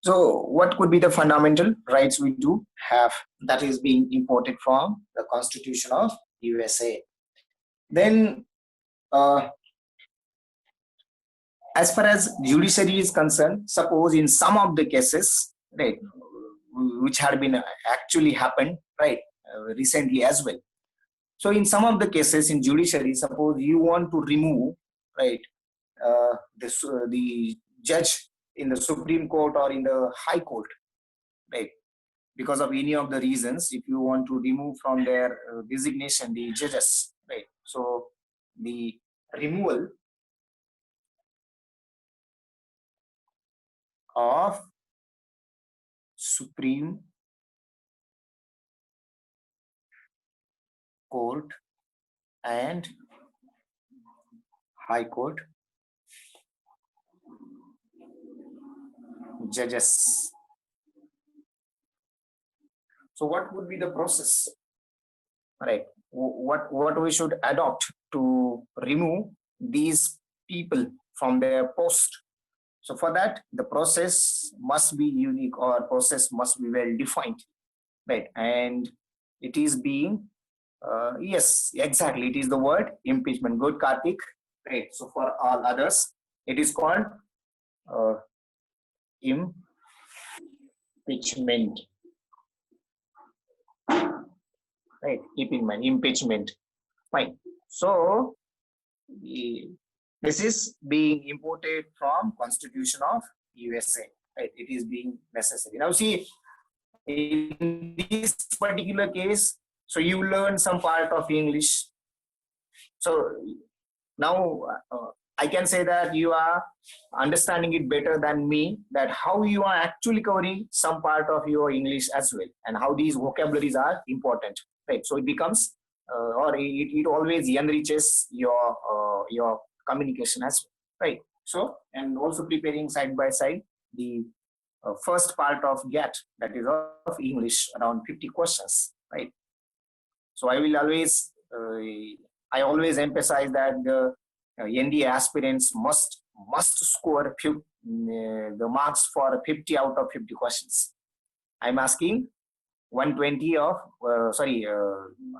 So what could be the fundamental rights we do have that is being imported from the Constitution of USA? Then, as far as judiciary is concerned, suppose in some of the cases, right, which had been actually happened, right, recently as well. So in some of the cases in judiciary, suppose you want to remove, right, the judge in the Supreme Court or in the High Court, right, because of any of the reasons, if you want to remove from their designation the judges, right, so the removal of Supreme Court and High Court judges. So what would be the process, right? What we should adopt to remove these people from their post? So for that, the process must be unique or process must be well defined, right? And it is being, yes, exactly. It is the word impeachment. Good, Karthik, right? So for all others, it is called impeachment, right? Keep in mind, impeachment. Fine. So this is being imported from Constitution of USA, right? It is being necessary. Now see, in this particular case, so you learn some part of English. So now I can say that you are understanding it better than me, that how you are actually covering some part of your English as well, and how these vocabularies are important, right? So it becomes, or it always enriches your communication as well, right? So, and also preparing side by side the first part of GAT, that is of English, around 50 questions, right? So I always emphasize that the NDA aspirants must score the marks for 50 out of 50 questions. I'm asking 120 of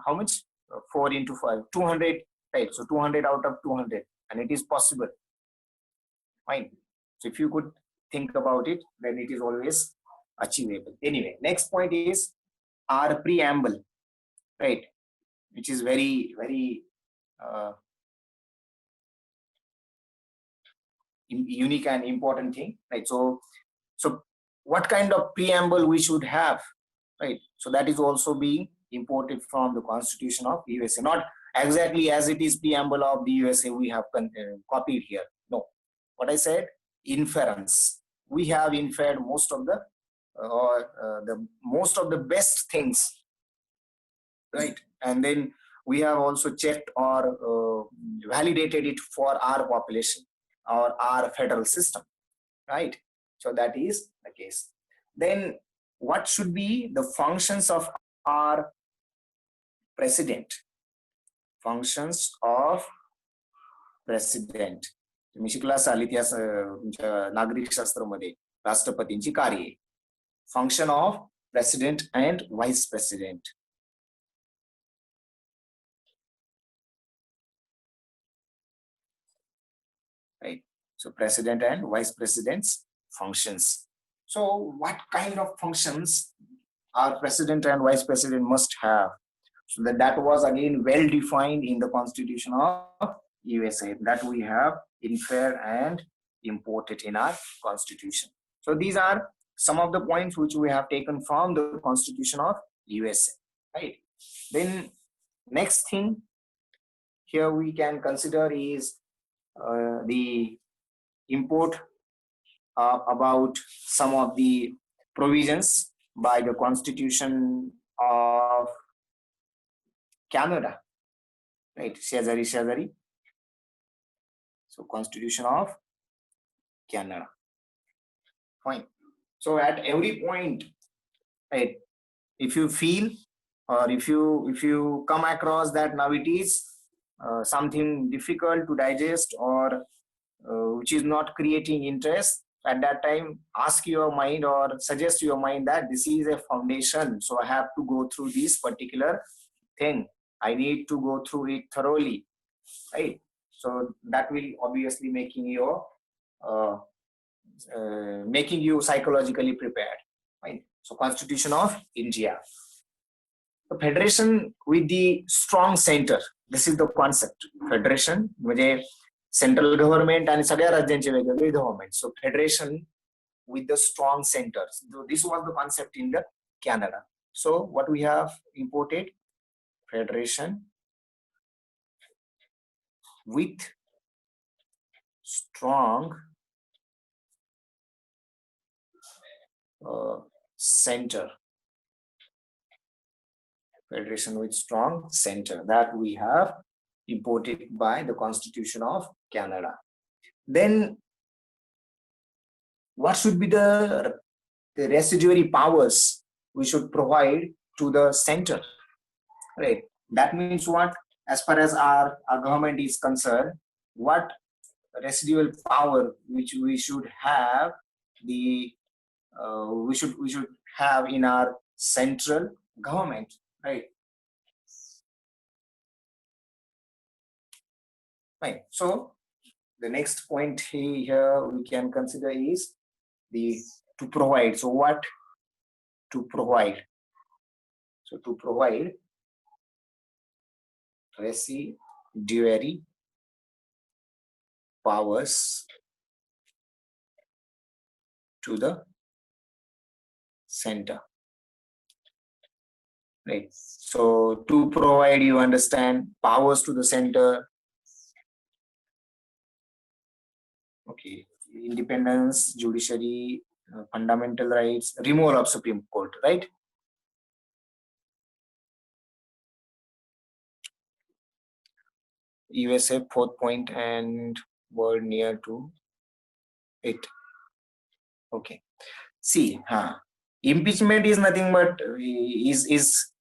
how much? 4 into 5, 200, right? So 200 out of 200, and it is possible. Fine. So if you could think about it, then it is always achievable. Anyway, next point is our preamble, right? Which is very, very unique and important thing, right? So what kind of preamble we should have, right? So that is also being imported from the Constitution of USA, not exactly as it is preamble of the USA we have copied here. No, what I said, inference. We have inferred most of the best things, right? And then we have also checked or validated it for our population or our federal system, right? So that is the case. Then what should be the functions of our president? Functions of president. मी शिकला असाल इतिहास नागरिक शास्त्रामध्ये राष्ट्रपतींची कार्ये. Function of president and vice president. Right. So president and vice president's functions. So what kind of functions our president and vice president must have? So that was again well defined in the Constitution of USA, that we have inferred and imported in our Constitution. So these are some of the points which we have taken from the Constitution of USA, right? Then next thing here we can consider is the import about some of the provisions by the Constitution of Canada, right? Shazari. So Constitution of Canada. Fine. So at every point, right, if you feel or if you come across that now it is something difficult to digest or which is not creating interest, at that time ask your mind or suggest to your mind that this is a foundation, so I have to go through this particular thing. I need to go through it thoroughly, right? So that will obviously uh, making you psychologically prepared, right? So Constitution of India, the federation with the strong center. This is the concept. Federation म्हणजे central government आणि सगळ्या राज्यांचे वेगवेगळे government. So federation with the strong centers. So this was the concept in the Canada. So what we have imported, federation with strong center. Federation with strong center, that we have imported by the Constitution of Canada. Then what should be the residuary powers we should provide to the center, right? That means what, as far as our government is concerned, what residual power which we should have we should have in our central government, right? Right. So the next point here we can consider is the to provide. So what to provide? So to provide residuary powers to the center, right? So to provide, you understand, powers to the center. Okay, independence, judiciary, fundamental rights, removal of Supreme Court, right? USA, fourth point, and word near to it. Okay. See, impeachment is nothing but is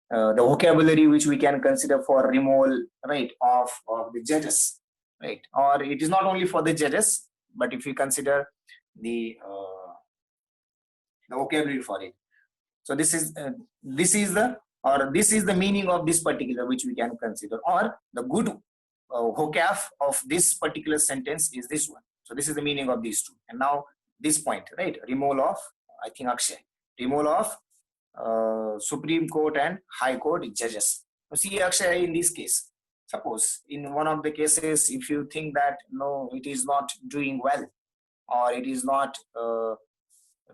the vocabulary which we can consider for removal, right, of the judges, right? Or it is not only for the judges, but if you consider the vocabulary for it. So this is the meaning of this particular which we can consider, or the good vocab of this particular sentence is this one. So this is the meaning of these two. And now this point, right? Removal of, I think Akshay, removal of Supreme Court and High Court judges. So see Akshay, in this case, suppose in one of the cases, if you think that no, it is not doing well, or it is not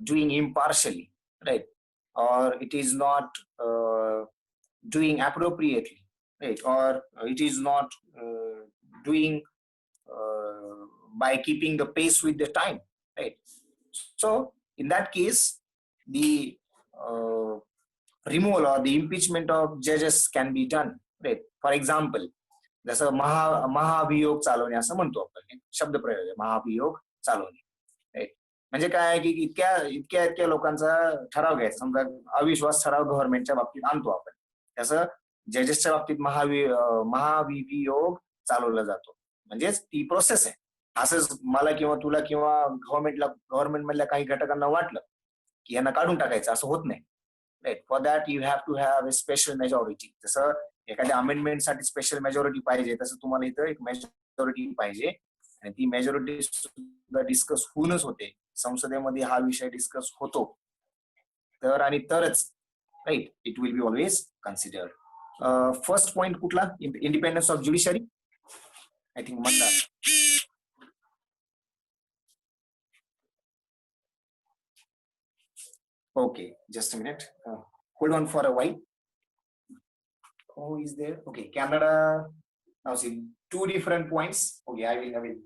doing impartially, right? Or it is not doing appropriately, right? Or it is not doing by keeping the pace with the time, right? So in that case, the removal or the impeachment of judges can be done, right? For example, जसं महाभियोग चालवणे असं म्हणतो आपण, शब्दप्रयोग आहे महाभियोग चालवणे, राईट? म्हणजे काय की इतक्या लोकांचा ठराव घ्यायचा, समजा अविश्वास ठराव गव्हर्नमेंटच्या बाबतीत आणतो आपण, त्याचं जजेसच्या बाबतीत महाभियोग चालवला जातो. म्हणजेच ती प्रोसेस आहे. असंच मला किंवा तुला किंवा गव्हर्नमेंट मधल्या काही घटकांना वाटलं की यांना काढून टाकायचं, असं होत नाही, right? For that you have to have a special majority. जसं एखाद्या अमेंडमेंटसाठी स्पेशल मेजॉरिटी पाहिजे, तसं तुम्हाला इथं एक मेजॉरिटी पाहिजे, आणि ती मेजॉरिटी सुद्धा डिस्कस होऊनच होते. संसदेमध्ये हा विषय डिस्कस होतो तर आणि तरच, right, it will be always considered. First point कुठला? Independence of judiciary, I think मतदार. Okay, just a minute. Hold on for a while. Who is there? Okay, Canada. Now see, two different points. Okay, I will.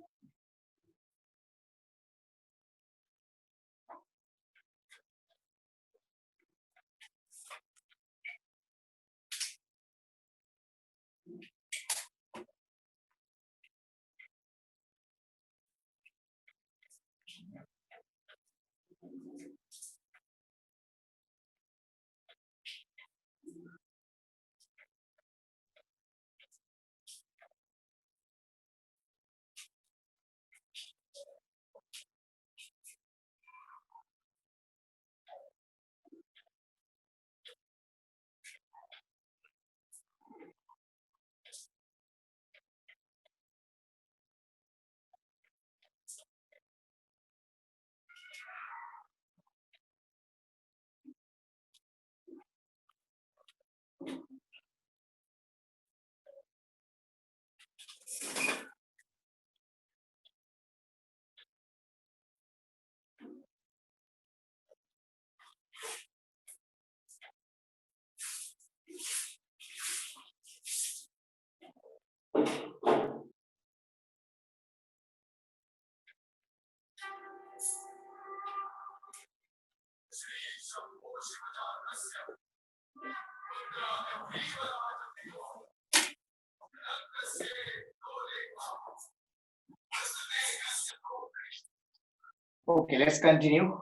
Okay, let's continue.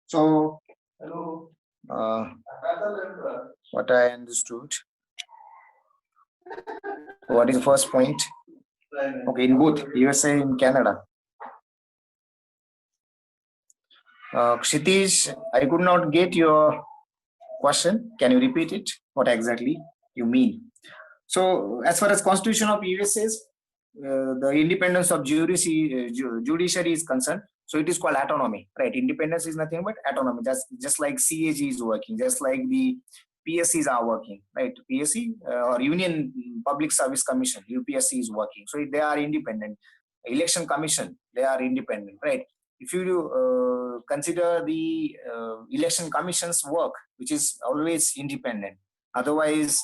So, what I understood. What is the first point? Okay, in both USA and Canada. Kshitish, I could not get your question. Can you repeat it? What exactly you mean? So, as far as Constitution of USA is, the independence of judiciary is concerned, so it is called autonomy, right? Independence is nothing but autonomy. That's just like CAG is working, just like the PSCs are working, right? PSC or Union Public Service Commission, UPSC is working. So they are independent. Election Commission, they are independent, right? If you consider the Election Commission's work, which is always independent, otherwise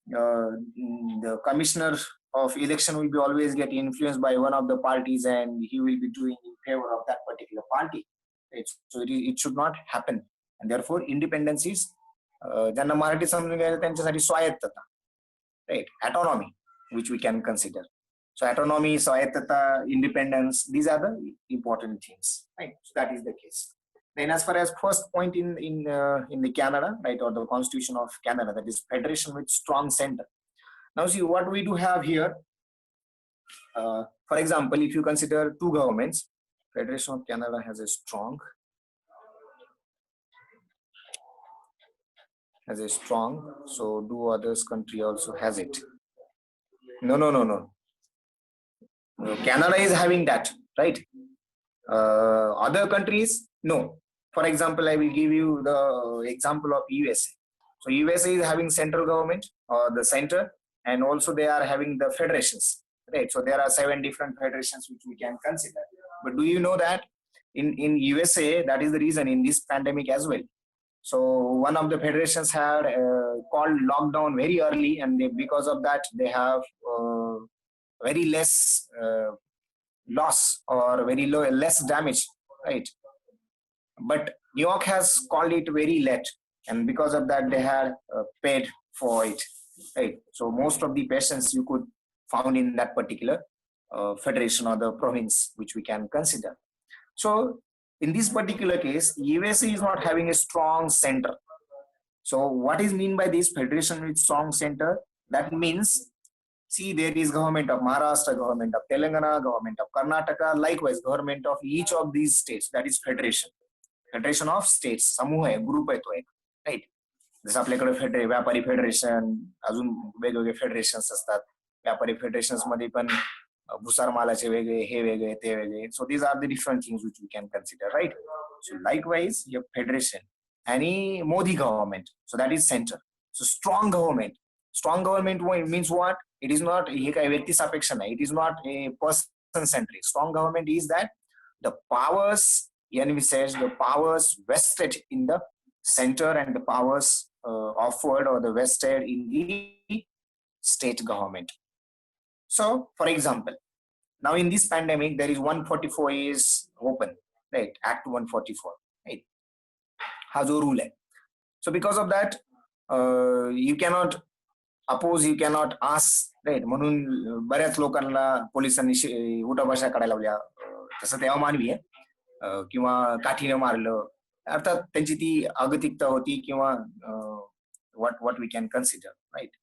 the commissioner of election will be always get influenced by one of the parties and he will be doing in favor of that particular party. Right? So it should not happen. And therefore, independence is ज्यांना मराठी समजून घ्यायचं त्यांच्यासाठी स्वायत्तता, right? Autonomy, which we can consider. So autonomy, स्वायत्तता, independence, these are the important things, right? So that is the case. Then as far as first point in the Canada, right, or the Constitution of Canada, that is federation with strong center. Now see what we do have here. For example, if you consider two governments, Federation of Canada has a strong, so do others country also has it? No. Canada is having that, right? Other countries, no. For example, I will give you the example of USA. So USA is having central government or the center, and also they are having the federations, right? So there are 7 different federations which we can consider. But do you know that in USA, that is the reason in this pandemic as well. So one of the federations had called lockdown very early, and because of that, they have very less loss or very less damage, right? But New York has called it very late, and because of that, they had paid for it, right? So most of the patients you could found in that particular federation or the province, which we can consider. So in this particular case, USA is not having a strong center. So what is mean by this federation with strong center? That means, see, there is government of Maharashtra, government of Telangana, government of Karnataka, likewise government of each of these states, that is federation. Federation of states समूह आहे, group आहे तो एक, right? जसं आपल्याकडे व्यापारी federation, अजून वेगवेगळे फेडरेशन्स असतात. व्यापारी फेडरेशन्स मध्ये पण भुसार मालाचे वेगळे, हे वेगळे, ते वेगळे. So these are the different things which we can consider, right? So likewise your federation आणि Modi government, so that is centre. So strong government means what? It is not, हे काय व्यक्ती सापेक्ष नाही, it is not a person centric. Strong government is that the powers, enemy says the powers vested in the center and the powers offered or the vested in the state government. So for example, now in this pandemic there is 144 is open, right? Act 144, right? हा जो rule आहे. So because of that you cannot oppose, you cannot ask, right? म्हणून बऱ्याच लोकांना पोलिसांनी उठाबशा काढायला लावल्या. तसं ते अमानवी आहे किंवा काठीने मारलं, अर्थात त्यांची ती अगतिकता होती किंवा what we can consider, right?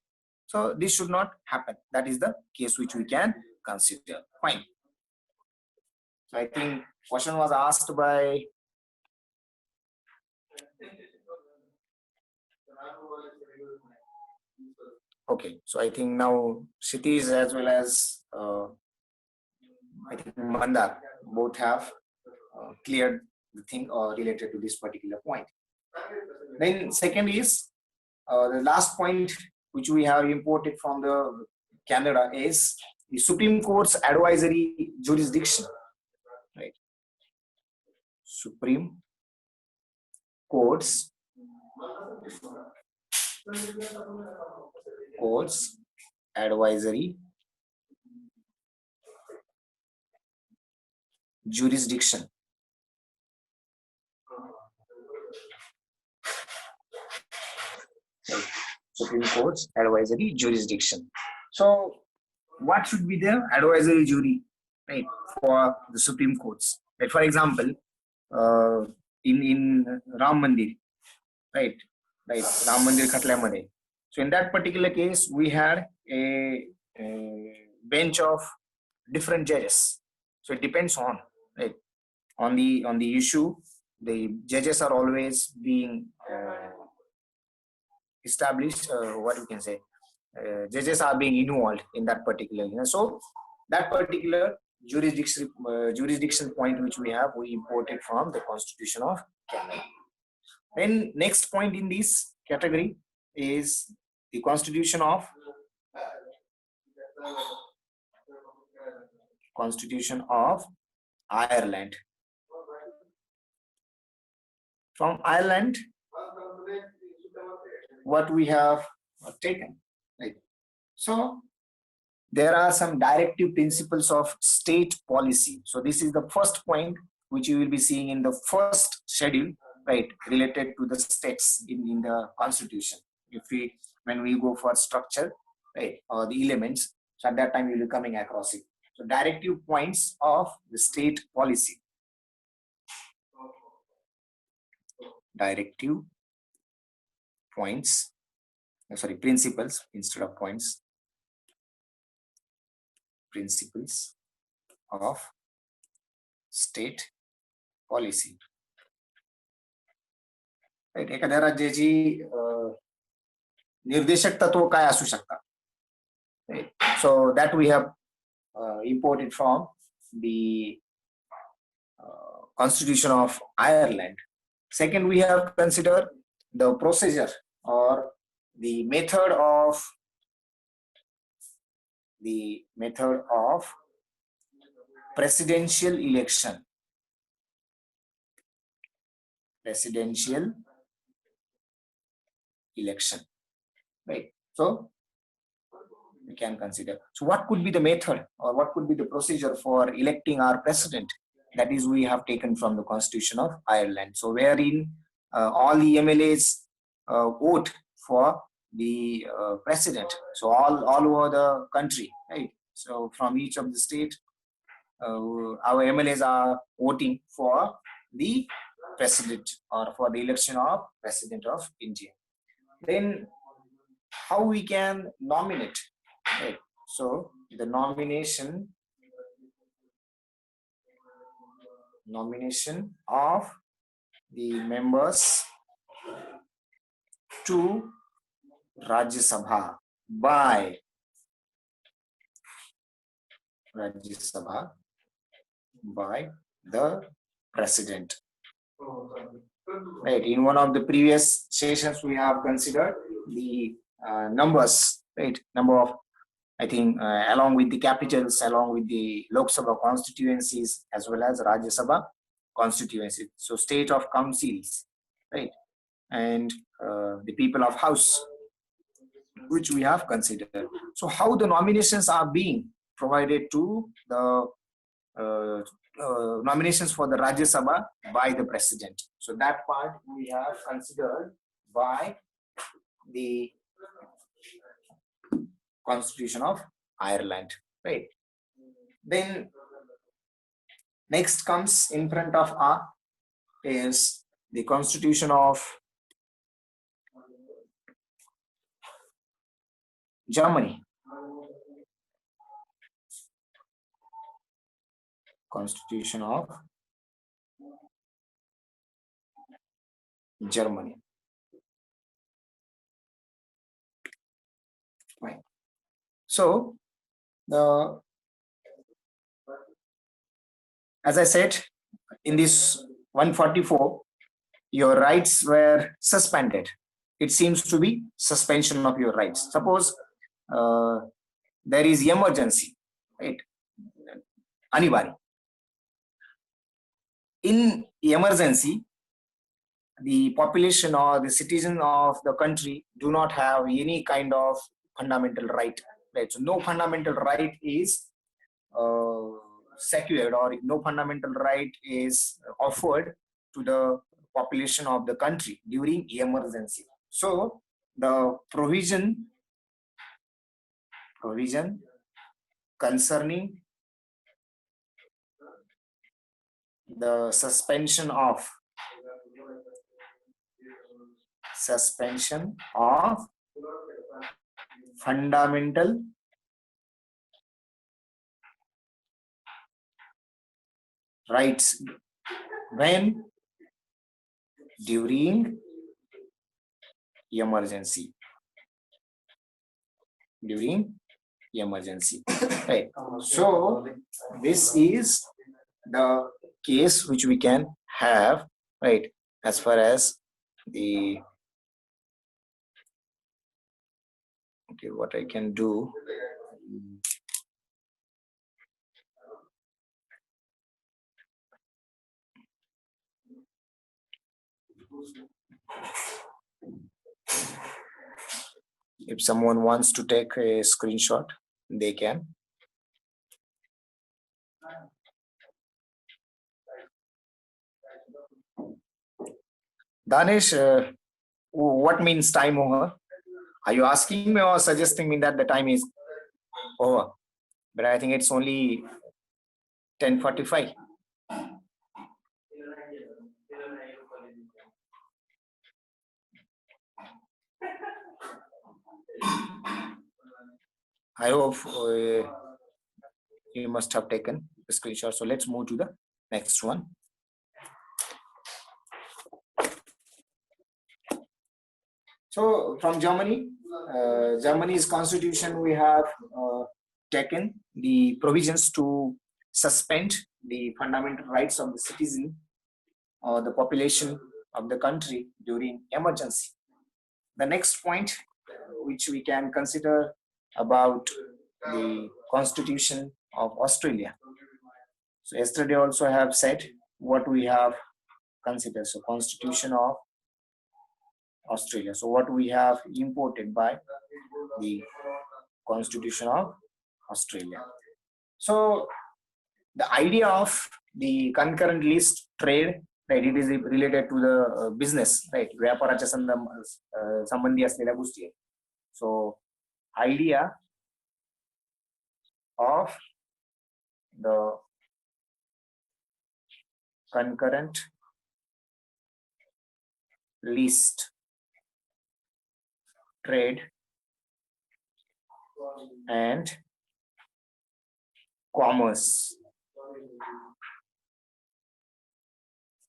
So this should not happen. That is the case which we can consider. Fine. So I think question was asked by okay. So I think now Kshitish as well as I think Mandar both have cleared the thing related to this particular point. Then second is the last point which we have imported from the Canada is the Supreme Court's advisory jurisdiction, right? Supreme Court's advisory jurisdiction. Supreme Court's advisory jurisdiction. So what should be the advisory jury, right, for the Supreme Courts? Like for example, in Ram Mandir, right, Ram Mandir Khatlamade. So in that particular case, we had a bench of different judges. So it depends on, right, on the issue. The judges are always being established. What we can say, judges are being involved in that particular. So that particular jurisdiction point which we have, we imported from the Constitution of Canada. Then next point in this category is the Constitution of Ireland. From Ireland, what we have taken, right? So there are some directive principles of state policy. So this is the first point which you will be seeing in the first schedule, right, related to the states in the Constitution. When we go for structure, right, or the elements, so at that time you will be coming across it. So directive points of the state policy. Directive points, principles instead of points. Principles of state policy. Right. एखाद्या राज्याची निर्देशक तत्व काय असू शकतात. Right. So that we have imported from the Constitution of Ireland. Second, we have considered the procedure or the method of presidential election. Right. So we can consider. So what could be the method or what could be the procedure for electing our president? That is, we have taken from the Constitution of Ireland. So wherein all the MLAs vote for the president. So all over the country, right? So from each of the state, our MLAs are voting for the president or for the election of president of India. Then how we can nominate, right? So the nomination of the members to Rajya Sabha by the president. Right. In one of the previous sessions, we have considered the numbers, right? Number of, I think, along with the capitals, along with the Lok Sabha constituencies, as well as Rajya Sabha constituencies. So state of councils, right? And the people of house, which we have considered. So how the nominations are being provided to the nominations for the Rajya Sabha by the president. So that part we have considered by the Constitution of Ireland, right? Then next comes in front of R is the Constitution of Germany. Constitution of Germany. Right. So as I said, in this 144, your rights were suspended. It seems to be suspension of your rights. Suppose there is emergency, right? Anibari. In emergency, the population or the citizen of the country do not have any kind of fundamental right. Right? So no fundamental right is secured, or no fundamental right is offered to the population of the country during emergency. So the provision concerning the suspension of fundamental rights when during emergency. Right. So this is the case which we can have, right, as far as the what I can do. If someone wants to take a screenshot, they can. Danish, what means time over? Are you asking me or suggesting me that the time is over? But I think it's only 10:45. I hope you must have taken the screenshot. So let's move to the next one. So from Germany, Germany's constitution, we have taken the provisions to suspend the fundamental rights of the citizen or the population of the country during emergency. The next point which we can consider about the constitution of Australia. So yesterday also I have said what we have considered. So constitution of Australia. So what we have imported by the constitution of Australia. So the idea of the concurrent list trade, right, it is related to the business, right, व्यापाराच्या संबंधी असलेल्या गोष्टी. So idea of the concurrent list trade and commerce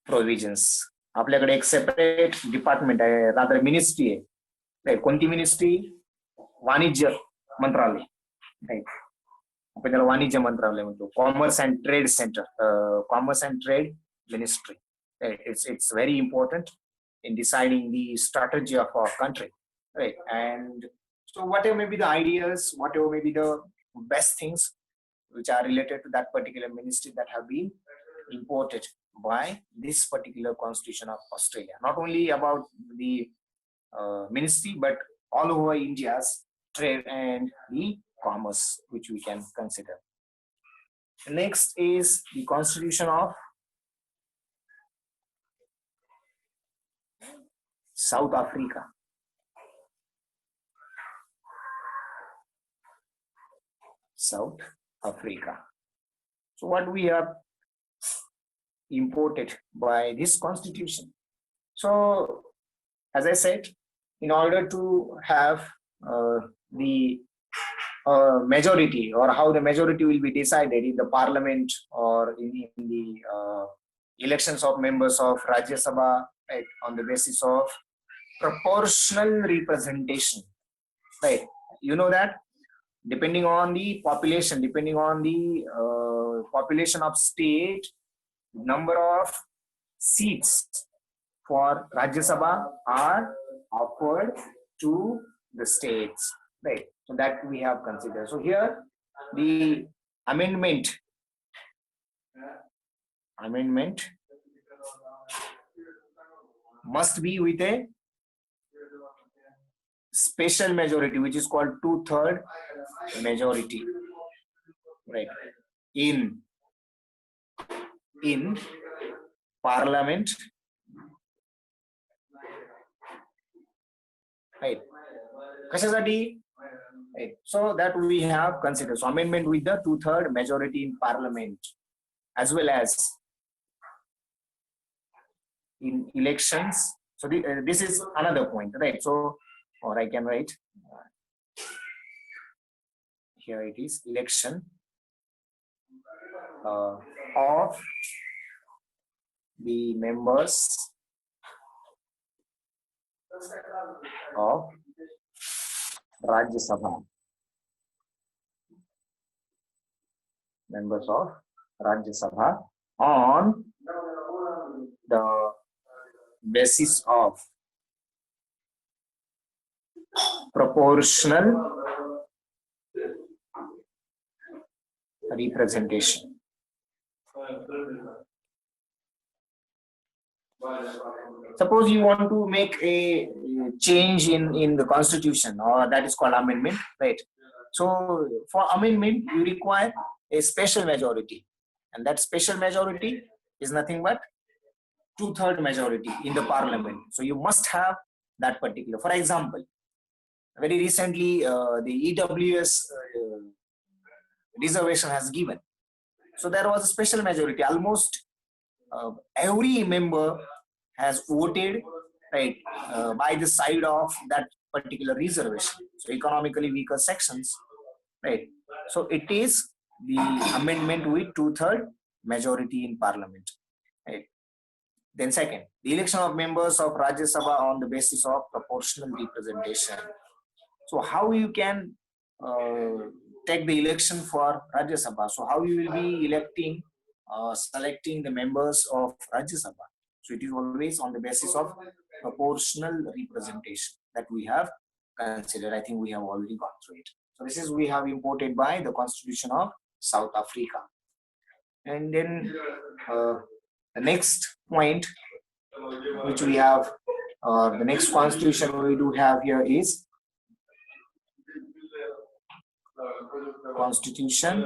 provisions. आपल्याकडे एक separate department आहे, rather ministry आहे, right. कोणती ministry? वाणिज्य मंत्रालय, राईट. आपण त्याला वाणिज्य मंत्रालय म्हणतो. Commerce and trade centre, commerce and trade ministry. It's very important in deciding the strategy of our country, right? And so whatever may be the ideas, whatever may be the best things which are related to that particular ministry that have been imported by this particular constitution of Australia. Not only about the ministry, but all over India's trade and the commerce, which we can consider. Next is the constitution of South Africa. South Africa. So what we have imported by this constitution. So as I said, in order to have the majority, or how the majority will be decided in the parliament or in the elections of members of Rajya Sabha, right, on the basis of proportional representation, right? You know that depending on the population, population of state, number of seats for Rajya Sabha are offered to the states, right? So that we have considered. So here the amendment must be with a special majority, which is called 2/3 majority, right, in parliament, right, कशासाठी? Right. So that we have considered. So amendment with the 2/3 majority in parliament, as well as in elections. So this is another point, right? So, or I can write here it is election of the members of Rajya Sabha. Members of Rajya Sabha on the basis of proportional representation. Suppose you want to make a change in the constitution, or that is called amendment, right? So for amendment, you require a special majority, and that special majority is nothing but 2/3 majority in the parliament. So you must have that particular. For example, very recently the EWS reservation has given. So there was a special majority. Almost every member has voted, right, by the side of that particular reservation. So economically weaker sections, right? So it is the amendment with 2/3 majority in parliament, right? Then second, the election of members of Rajya Sabha on the basis of proportional representation. So how you can take the election for Rajya Sabha? So how you will be electing, selecting the members of Rajya Sabha? So it is always on the basis of proportional representation that we have considered. I think we have already gone through it. So this is we have imported by the Constitution of South Africa. And then the next point which we have, the next constitution we do have here is Constitution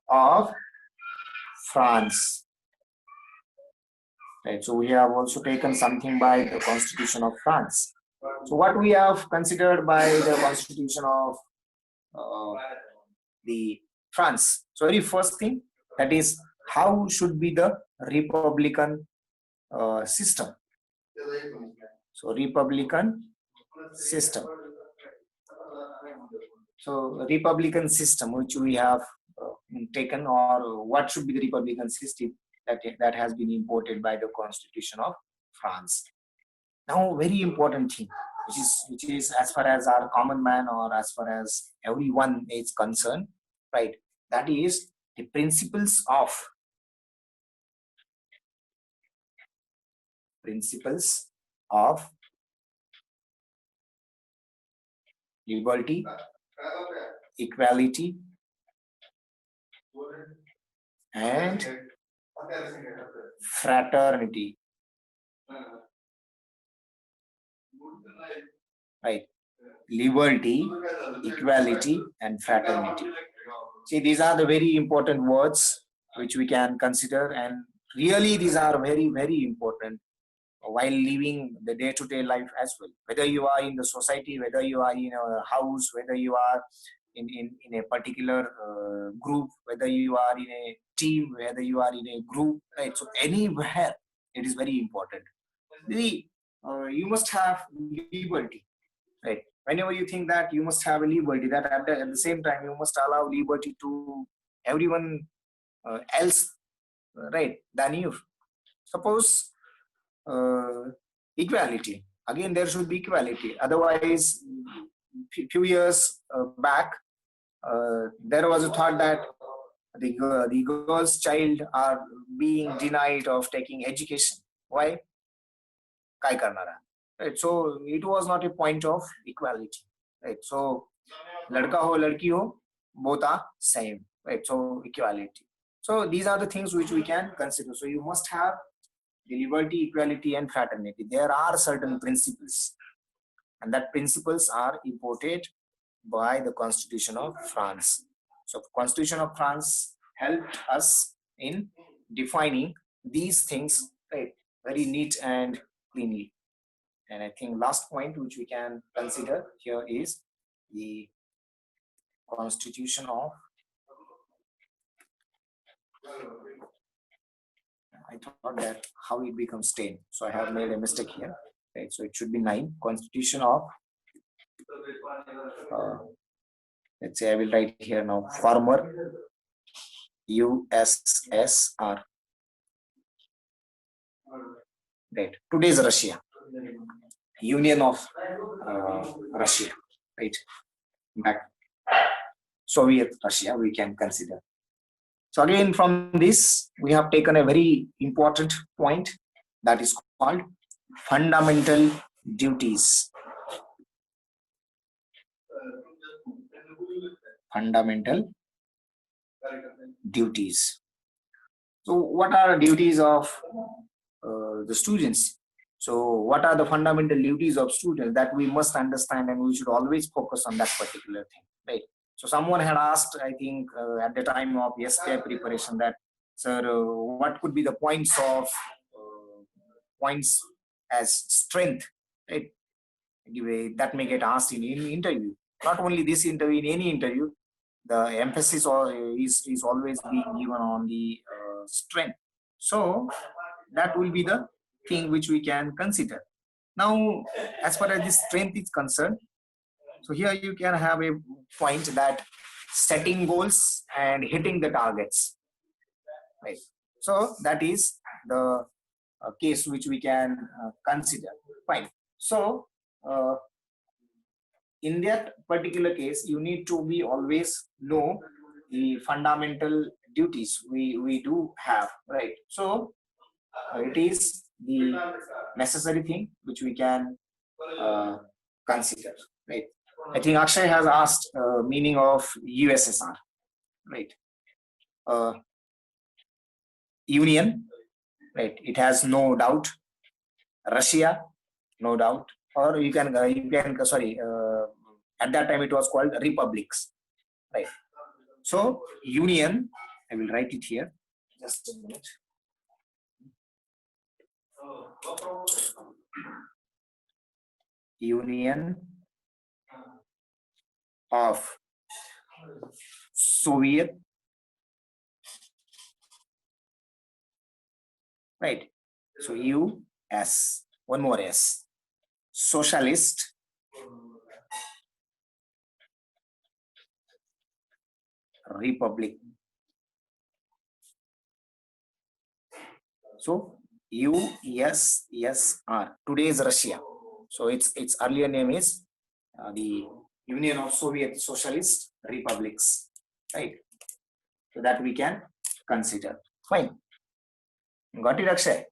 of France. Right, so we have also taken something by the Constitution of France. So what we have considered by the Constitution of the France. So very first thing, that is how should be the Republican system. So Republican system. So Republican system which we have taken, or what should be the Republican system that has been imported by the Constitution of France. Now very important thing, which is as far as our common man or as far as everyone is concerned, right? That is the principles of liberty, equality, and fraternity. Right, liberty, equality, and fraternity. See, these are the very important words which we can consider, and really these are very, very important while living the day-to-day life as well. Whether you are in the society, whether you are in a house, whether you are in a particular group, whether you are in a team, whether you are in a group, right? So anywhere it is very important. You must have liberty, right? Whenever you think that you must have a liberty, that at the same time you must allow liberty to everyone else, right, than you. Suppose equality, again there should be equality. Otherwise, few years back there was a thought that the girl's child are being denied of taking education. Why? Kai karnara, right? So it was not a point of equality, right? So ladka ho ladki ho, both are same, right? So equality. So these are the things which we can consider. So you must have the liberty, equality, and fraternity. There are certain principles, and that principles are imported by the Constitution of France. So Constitution of France helped us in defining these things, right, very neat and cleanly. And I think last point which we can consider here is the constitution of, I thought that how it becomes 10. So I have made a mistake here. Right? So it should be 9. Constitution of, let's say I will write here now, former USSR. Right. Today's Russia. Union of Russia. Right. Back Soviet Russia we can consider. So again, from this, we have taken a very important point that is called fundamental duties. Fundamental duties. So what are the duties of the students? So what are the fundamental duties of students that we must understand, and we should always focus on that particular thing, right? So someone had asked, I think at the time of SK preparation, that, sir, what could be the points of points as strength, right? Anyway, that may get asked in any interview. Not only this interview, in any interview, the emphasis is always being given on the strength. So that will be the thing which we can consider. Now, as far as this strength is concerned, so here you can have a point that setting goals and hitting the targets, right? So that is the case which we can consider. Fine. So in that particular case, you need to be always know the fundamental duties we do have, right? So it is the necessary thing which we can consider, right? I think Akshay has asked meaning of USSR, right? Union, right? It has no doubt. Russia, no doubt. Or you can sorry. At that time it was called republics, right? So union, I will write it here. Just a minute. Union of Soviet, right? So US, one more S, Socialist Republic. So USSR, today's Russia. So its earlier name is the Union of Soviet Socialist Republics, right? So that we can consider. Fine. Got it, Akshay?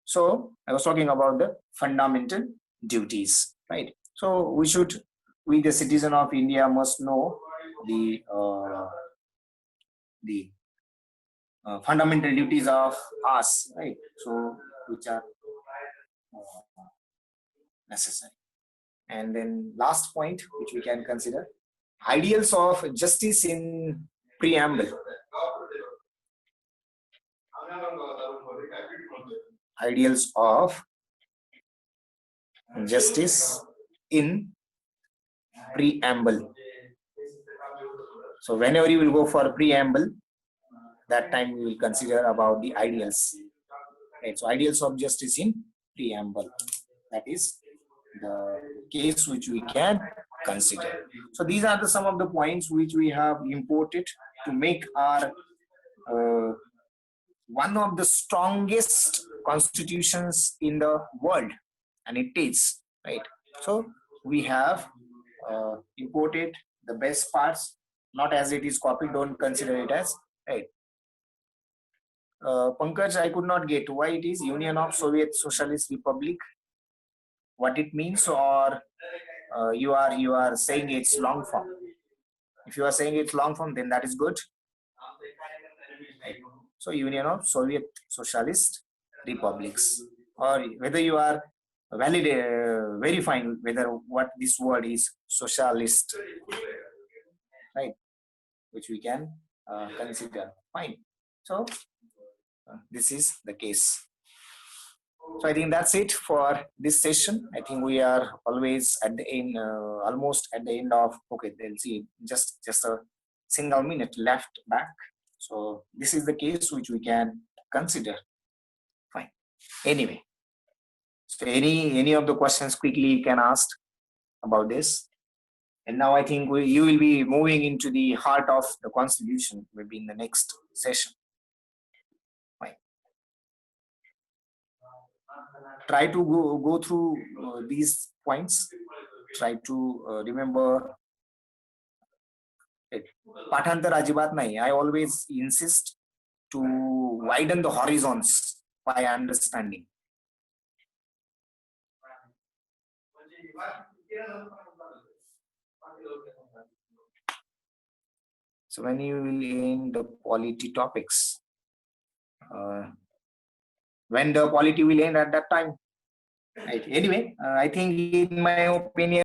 So I was talking about the fundamental duties, right? So we the citizen of India must know the fundamental duties of us, right? So which are necessary. And then last point which we can consider, ideals of justice in preamble. Ideals of justice in preamble. So whenever you will go for preamble, that time we will consider about the ideals, right? So ideals of justice in preamble, that is the case which we can consider. So these are some of the points which we have imported to make our one of the strongest constitutions in the world, and it is, right? So we have imported the best parts, not as it is copied, don't consider it as, right? Pankaj, I could not get why it is Union of Soviet Socialist Republic, what it means, or you are saying it's long form. If you are saying it's long form, then that is good. Right. So Union of Soviet Socialist Republics, or whether you are verifying whether what this word is socialist, right? Which we can consider. Fine. So this is the case. So I think that's it for this session. I think we are always at the end, almost at the end of. Okay, they'll see just a single minute left back. So this is the case which we can consider. Fine. Anyway, so any of the questions quickly you can ask about this. And now I think you will be moving into the heart of the constitution, maybe in the next session. Fine. Try to go through these points. Try to remember it. Pathantar ajibat nahi. I always insist to widen the horizons by understanding. So when you will end the polity topics, when the polity will end at that time. Right. Anyway, I think in my opinion,